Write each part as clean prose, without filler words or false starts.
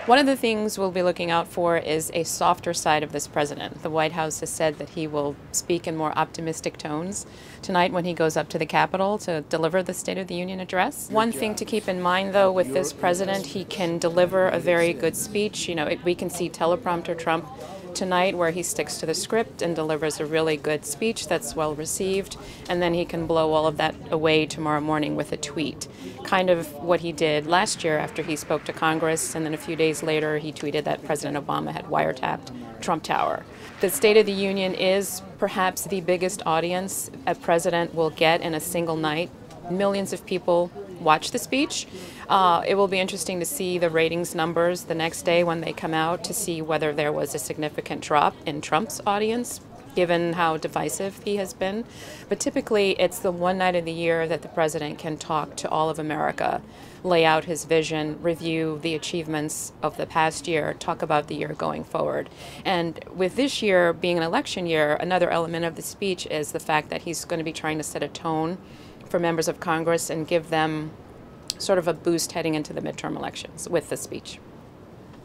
One of the things we'll be looking out for is a softer side of this president. The White House has said that he will speak in more optimistic tones tonight when he goes up to the Capitol to deliver the State of the Union address. One thing to keep in mind, though, with this president, he can deliver a very good speech. We can see teleprompter Trump tonight where he sticks to the script and delivers a really good speech that's well received, and then he can blow all of that away tomorrow morning with a tweet. Kind of what he did last year after he spoke to Congress, and then a few days later he tweeted that President Obama had wiretapped Trump Tower. The State of the Union is perhaps the biggest audience a president will get in a single night. Millions of people watch the speech. It will be interesting to see the ratings numbers the next day when they come out to see whether there was a significant drop in Trump's audience, given how divisive he has been. But typically, it's the one night of the year that the president can talk to all of America, lay out his vision, review the achievements of the past year, talk about the year going forward. And with this year being an election year, another element of the speech is the fact that he's going to be trying to set a tone for members of Congress and give them sort of a boost heading into the midterm elections with the speech.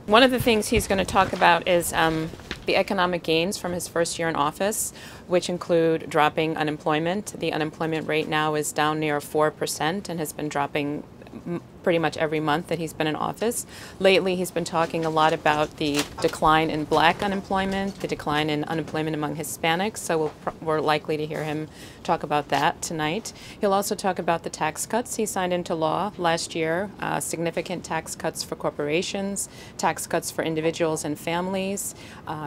One of the things he's going to talk about is the economic gains from his first year in office, which include dropping unemployment. The unemployment rate now is down near 4% and has been dropping pretty much every month that he's been in office. Lately, he's been talking a lot about the decline in black unemployment, the decline in unemployment among Hispanics, so we're likely to hear him talk about that tonight. He'll also talk about the tax cuts he signed into law last year, significant tax cuts for corporations, tax cuts for individuals and families.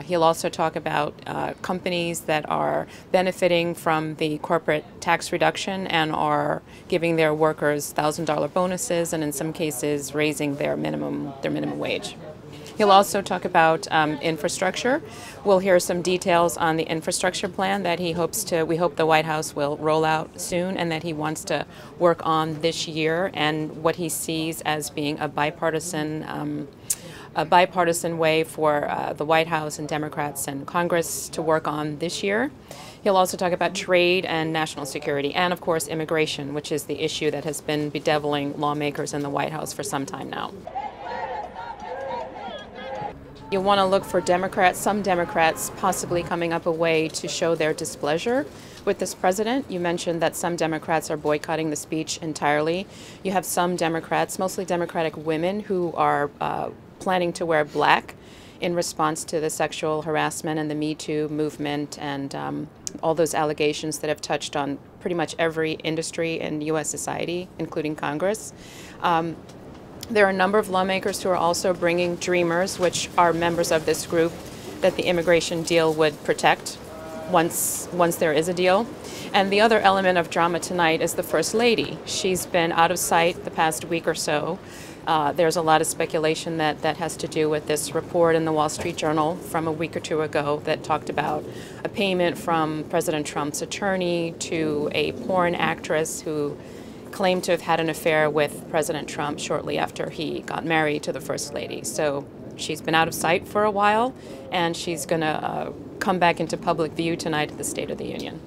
He'll also talk about companies that are benefiting from the corporate tax reduction and are giving their workers $1,000 bonuses and in some cases raising their minimum wage. He'll also talk about infrastructure. We'll hear some details on the infrastructure plan that we hope the White House will roll out soon and that he wants to work on this year, and what he sees as being a bipartisan way for the White House and Democrats and Congress to work on this year. He'll also talk about trade and national security and, of course, immigration, which is the issue that has been bedeviling lawmakers in the White House for some time now. You want to look for some Democrats possibly coming up a way to show their displeasure with this president. You mentioned that some Democrats are boycotting the speech entirely. You have some Democrats, mostly Democratic women, who are planning to wear black in response to the sexual harassment and the Me Too movement and all those allegations that have touched on pretty much every industry in U.S. society, including Congress. There are a number of lawmakers who are also bringing Dreamers, which are members of this group that the immigration deal would protect once there is a deal. And the other element of drama tonight is the First Lady. She's been out of sight the past week or so. There's a lot of speculation that has to do with this report in the Wall Street Journal from a week or two ago that talked about a payment from President Trump's attorney to a porn actress who claimed to have had an affair with President Trump shortly after he got married to the First Lady. So she's been out of sight for a while, and she's going to come back into public view tonight at the State of the Union.